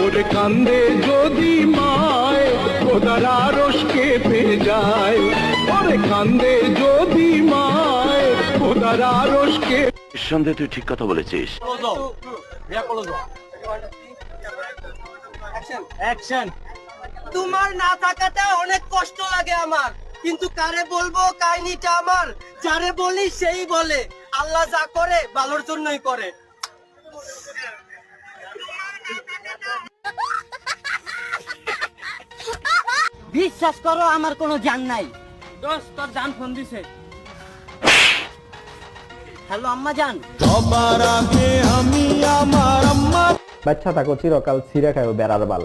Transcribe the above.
ওরে কান্দে যদি মায় খোদার আরশ কেঁপে যায়, ওরে কান্দে যদি মায় খোদার আরশ কেঁপে। নিঃসন্দেহে তুই ঠিক কথা বলেছিস। তোমার না থাকাতে অনেক কষ্ট লাগে আমার, কিন্তু কারে বলবো কাহিনীটা আমার? যারে বলি সেই বলে আল্লাহ যা করে ভালোর জন্যই করে। বিশ্বাস করো আমার কোনো জান নাই। দোস্ত তোর জান ফোন দিছে। হ্যালো আম্মা জান। সবার আগে আমি আমার আম্মা। বাচ্চা থাকো চিরকাল ছিঁড়ে খাইও বেড়ার বাল।